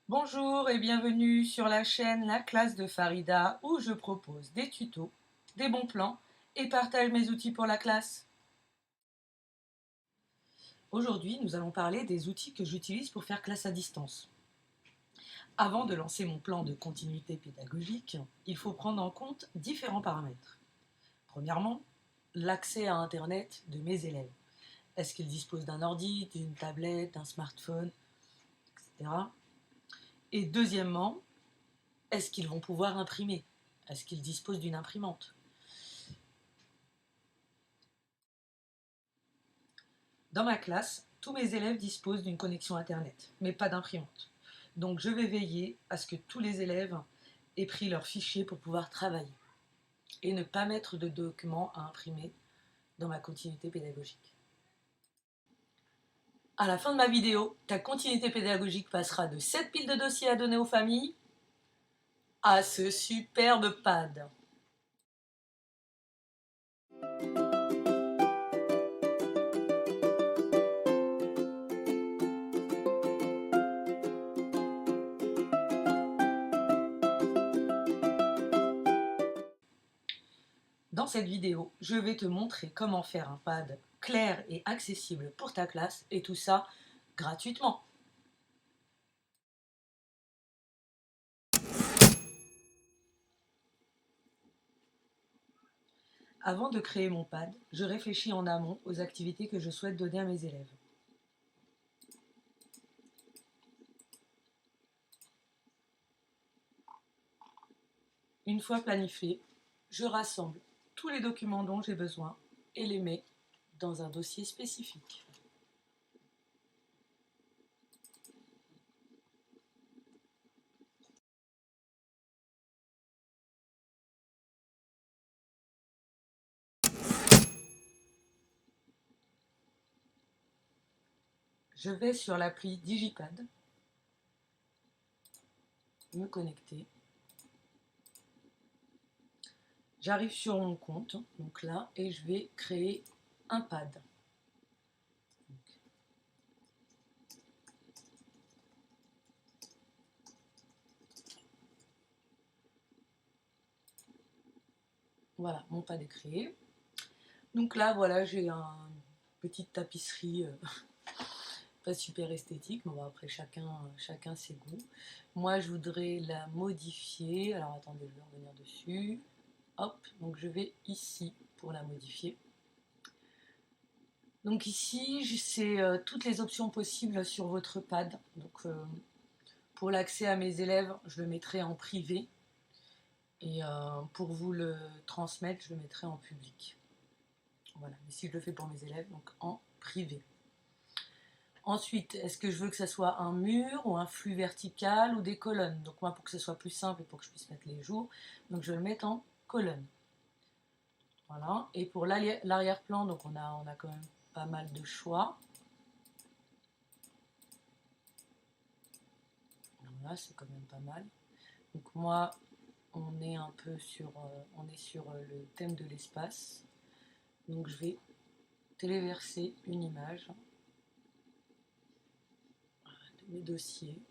Bonjour et bienvenue sur la chaîne La classe de Farida où je propose des tutos, des bons plans et partage mes outils pour la classe. Aujourd'hui, nous allons parler des outils que j'utilise pour faire classe à distance. Avant de lancer mon plan de continuité pédagogique, il faut prendre en compte différents paramètres. Premièrement, l'accès à Internet de mes élèves. Est-ce qu'ils disposent d'un ordi, d'une tablette, d'un smartphone, etc. Et deuxièmement, est-ce qu'ils vont pouvoir imprimer? Est-ce qu'ils disposent d'une imprimante? Dans ma classe, tous mes élèves disposent d'une connexion Internet, mais pas d'imprimante. Donc je vais veiller à ce que tous les élèves aient pris leurs fichiers pour pouvoir travailler et ne pas mettre de documents à imprimer dans ma continuité pédagogique. À la fin de ma vidéo, ta continuité pédagogique passera de cette pile de dossiers à donner aux familles à ce superbe pad. Dans cette vidéo, je vais te montrer comment faire un pad clair et accessible pour ta classe et tout ça gratuitement. Avant de créer mon pad, je réfléchis en amont aux activités que je souhaite donner à mes élèves. Une fois planifié, je rassemble tous les documents dont j'ai besoin et les mets dans un dossier spécifique. Je vais sur l'appli Digipad, me connecter. J'arrive sur mon compte, donc là, et je vais créer un pad. Voilà, mon pad est créé. Donc là, voilà, j'ai une petite tapisserie pas super esthétique, mais bon, après chacun ses goûts. Moi, je voudrais la modifier. Alors attendez, je vais revenir dessus. Hop, donc je vais ici pour la modifier. Donc ici, c'est toutes les options possibles sur votre pad. Donc pour l'accès à mes élèves, je le mettrai en privé. Et pour vous le transmettre, je le mettrai en public. Voilà, ici je le fais pour mes élèves, donc en privé. Ensuite, est-ce que je veux que ça soit un mur ou un flux vertical ou des colonnes? Donc moi, pour que ce soit plus simple et pour que je puisse mettre les jours, donc je vais le mettre en colonne. Voilà. Et pour l'arrière-plan, donc on a quand même pas mal de choix. Voilà, c'est quand même pas mal. Donc moi, on est un peu sur, le thème de l'espace. Donc je vais téléverser une image de mes dossiers.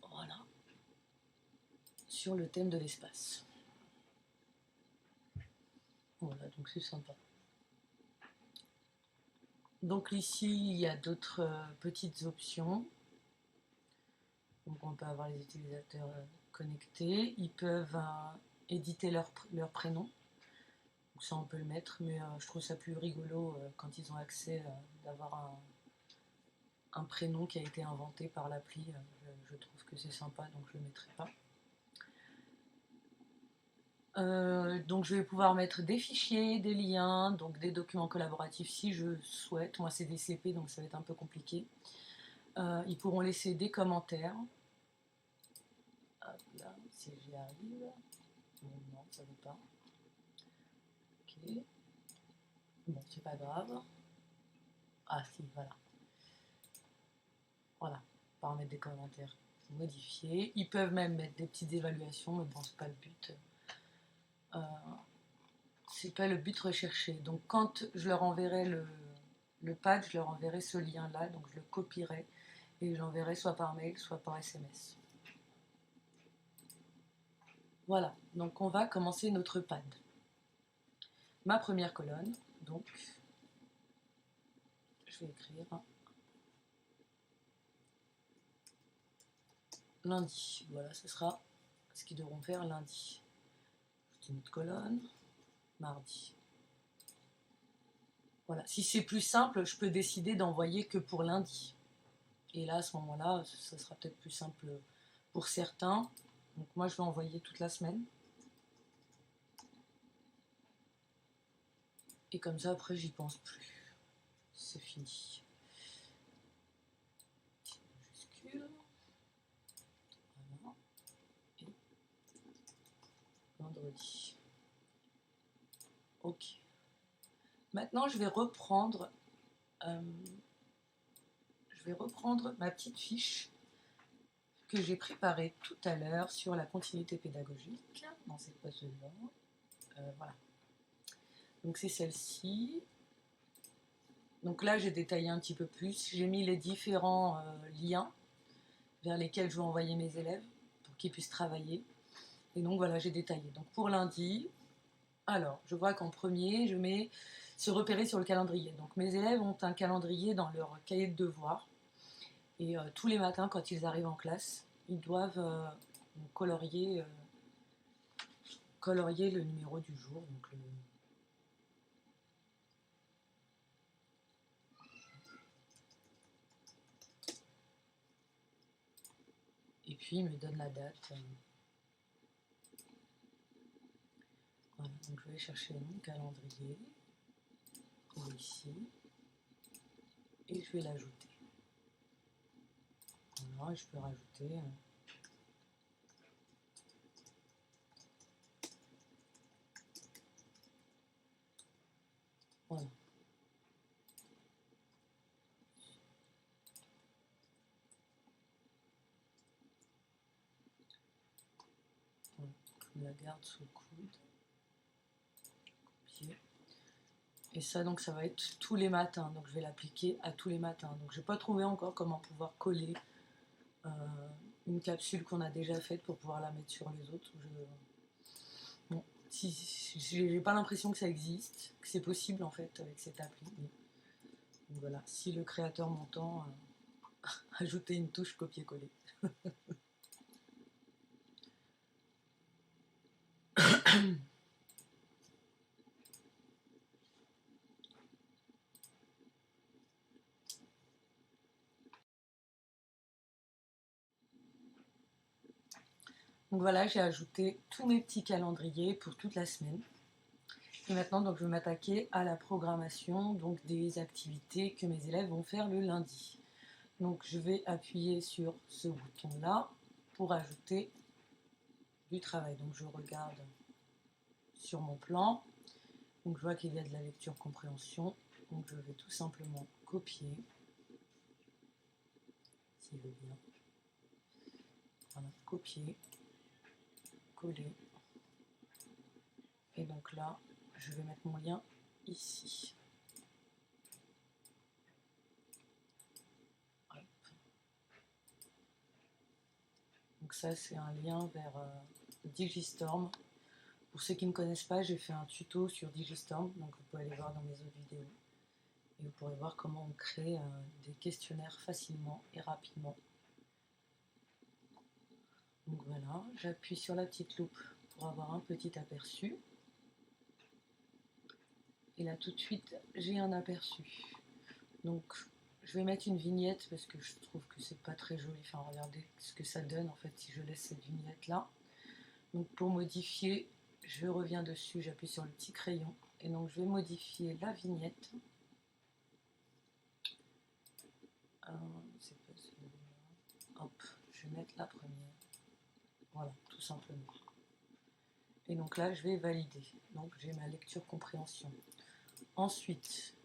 Voilà. Sur le thème de l'espace. Voilà, donc c'est sympa. Donc ici, il y a d'autres petites options. Donc on peut avoir les utilisateurs connectés. Ils peuvent éditer leur prénom. Donc ça, on peut le mettre, mais je trouve ça plus rigolo quand ils ont accès d'avoir un prénom qui a été inventé par l'appli. Je trouve que c'est sympa, donc je ne le mettrai pas. Donc je vais pouvoir mettre des fichiers, des liens, donc des documents collaboratifs si je souhaite. Moi c'est des CP donc ça va être un peu compliqué. Ils pourront laisser des commentaires. Hop là, si j'y arrive. Non, ça ne veut pas. Ok. Bon, c'est pas grave. Ah si, voilà. Voilà, par mettre des commentaires modifiés. Ils peuvent même mettre des petites évaluations, mais bon, c'est pas le but. C'est pas le but recherché. Donc quand je leur enverrai le pad, je leur enverrai ce lien-là, donc je le copierai et j'enverrai soit par mail, soit par SMS. Voilà, donc on va commencer notre pad. Ma première colonne, donc, je vais écrire lundi. Voilà, ce sera ce qu'ils devront faire lundi. Une autre colonne, mardi. Voilà, si c'est plus simple, je peux décider d'envoyer que pour lundi. Et là, à ce moment-là, ça sera peut-être plus simple pour certains. Donc moi, je vais envoyer toute la semaine. Et comme ça, après, j'y pense plus. C'est fini. Majuscule. Voilà. Et vendredi. Ok. Maintenant, je vais reprendre ma petite fiche que j'ai préparée tout à l'heure sur la continuité pédagogique dans cette page-là. Voilà. Donc c'est celle-ci. Donc là, j'ai détaillé un petit peu plus. J'ai mis les différents liens vers lesquels je vais envoyer mes élèves pour qu'ils puissent travailler. Et donc voilà, j'ai détaillé. Donc pour lundi, alors je vois qu'en premier, je mets se repérer sur le calendrier. Donc mes élèves ont un calendrier dans leur cahier de devoirs. Et tous les matins, quand ils arrivent en classe, ils doivent colorier le numéro du jour. Donc et puis ils me donnent la date. Voilà, donc je vais chercher mon calendrier, ici, et je vais l'ajouter. Voilà, je peux rajouter voilà. Voilà. Je la garde sous le coude. Copier. Et ça, donc, ça va être tous les matins. Donc, je vais l'appliquer à tous les matins. Donc, je n'ai pas trouvé encore comment pouvoir coller une capsule qu'on a déjà faite pour pouvoir la mettre sur les autres. Bon, j'ai pas l'impression que ça existe, que c'est possible en fait avec cette appli. Donc voilà, si le créateur m'entend, ajouter une touche copier-coller. Donc voilà, j'ai ajouté tous mes petits calendriers pour toute la semaine. Et maintenant, donc, je vais m'attaquer à la programmation donc, des activités que mes élèves vont faire le lundi. Donc je vais appuyer sur ce bouton-là pour ajouter du travail. Donc je regarde sur mon plan. Donc je vois qu'il y a de la lecture compréhension. Donc je vais tout simplement copier, s'il veut bien. Voilà, copier, coller. Et donc là, je vais mettre mon lien ici. Hop. Donc ça, c'est un lien vers Digistorm. Pour ceux qui ne connaissent pas, j'ai fait un tuto sur Digistorm, donc vous pouvez aller voir dans mes autres vidéos. Et vous pourrez voir comment on crée des questionnaires facilement et rapidement. Donc voilà, j'appuie sur la petite loupe pour avoir un petit aperçu. Et là tout de suite, j'ai un aperçu. Donc je vais mettre une vignette parce que je trouve que c'est pas très joli. Enfin, regardez ce que ça donne en fait si je laisse cette vignette là. Donc pour modifier, je reviens dessus, j'appuie sur le petit crayon. Et donc je vais modifier la vignette. C'est pas celui-là. Hop, je vais mettre la première. Voilà, tout simplement. Et donc là, je vais valider. Donc j'ai ma lecture compréhension. Ensuite,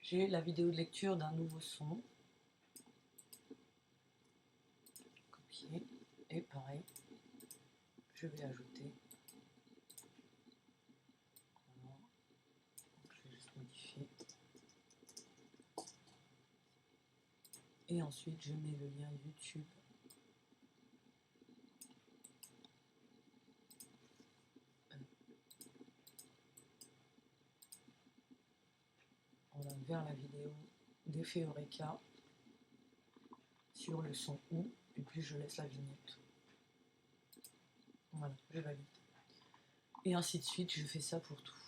j'ai la vidéo de lecture d'un nouveau son. Copier. Et pareil, je vais ajouter. Voilà. Donc, je vais juste modifier. Et ensuite je mets le lien YouTube. Voilà, vers la vidéo d'effet Eureka sur le son ou, et puis je laisse la vignette. Voilà, je valide. Et ainsi de suite, je fais ça pour tout.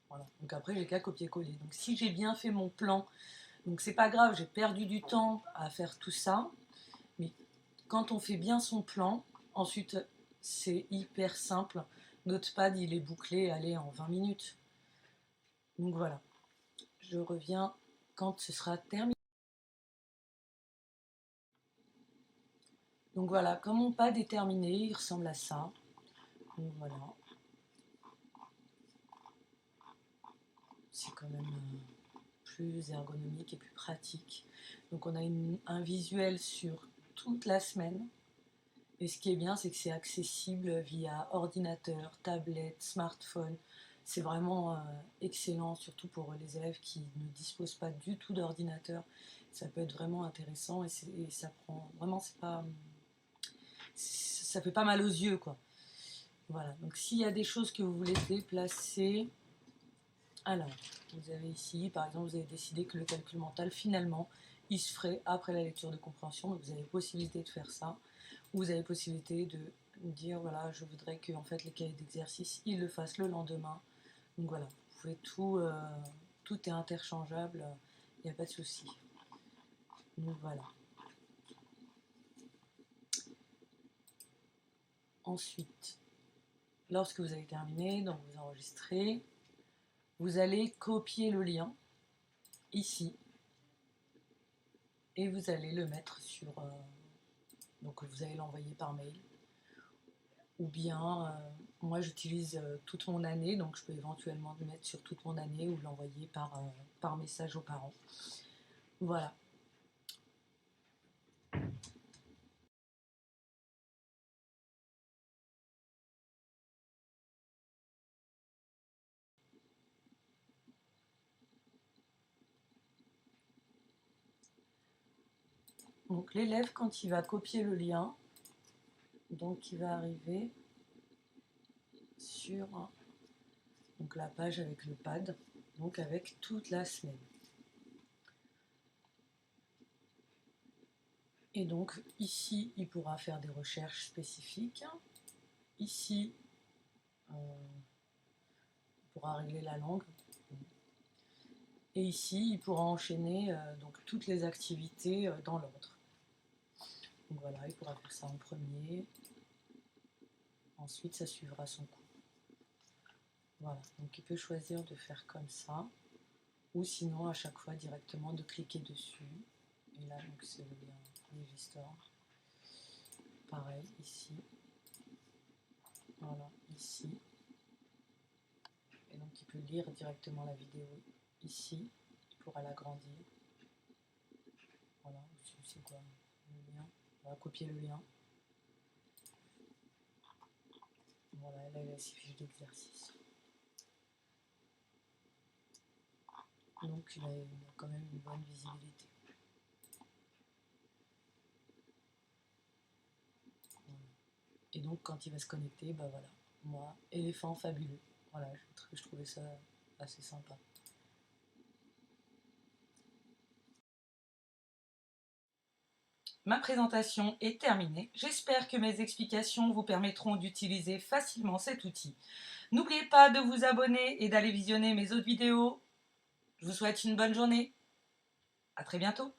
Voilà, donc après j'ai qu'à copier-coller. Donc si j'ai bien fait mon plan, donc c'est pas grave, j'ai perdu du temps à faire tout ça, mais quand on fait bien son plan, ensuite c'est hyper simple. Notepad il est bouclé, allez, en 20 minutes. Donc voilà, je reviens quand ce sera terminé. Donc voilà, comme mon pad est terminé, il ressemble à ça. Donc voilà. C'est quand même plus ergonomique et plus pratique. Donc on a un visuel sur toute la semaine. Et ce qui est bien, c'est que c'est accessible via ordinateur, tablette, smartphone. C'est vraiment excellent, surtout pour les élèves qui ne disposent pas du tout d'ordinateur. Ça peut être vraiment intéressant et ça prend vraiment, ça fait pas mal aux yeux, quoi. Voilà, donc s'il y a des choses que vous voulez déplacer, alors vous avez ici, par exemple, vous avez décidé que le calcul mental, finalement, il se ferait après la lecture de compréhension, donc vous avez possibilité de faire ça. Vous avez possibilité de dire, voilà, je voudrais que en fait, les cahiers d'exercice, ils le fassent le lendemain. Donc voilà, vous pouvez tout, tout est interchangeable, il n'y a pas de souci. Donc voilà. Ensuite, lorsque vous avez terminé, donc vous enregistrez, vous allez copier le lien ici et vous allez le mettre sur... donc vous allez l'envoyer par mail. Ou bien, moi j'utilise toute mon année, donc je peux éventuellement le mettre sur toute mon année ou l'envoyer par message aux parents. Voilà. Donc l'élève, quand il va copier le lien, donc il va arriver sur donc, la page avec le pad, donc avec toute la semaine. Et donc ici, il pourra faire des recherches spécifiques. Ici, on pourra régler la langue. Et ici, il pourra enchaîner donc, toutes les activités dans l'ordre. Donc voilà, il pourra faire ça en premier. Ensuite, ça suivra son cours. Voilà, donc il peut choisir de faire comme ça. Ou sinon, à chaque fois, directement de cliquer dessus. Et là, donc c'est le lien Digistore. Pareil, ici. Voilà, ici. Et donc il peut lire directement la vidéo ici. Il pourra l'agrandir. Voilà, c'est quoi le lien. On va copier le lien. Voilà, là il a ses fiches d'exercice. Donc il a quand même une bonne visibilité. Voilà. Et donc quand il va se connecter, bah voilà, moi, éléphant fabuleux. Voilà, je trouvais ça assez sympa. Ma présentation est terminée. J'espère que mes explications vous permettront d'utiliser facilement cet outil. N'oubliez pas de vous abonner et d'aller visionner mes autres vidéos. Je vous souhaite une bonne journée. À très bientôt.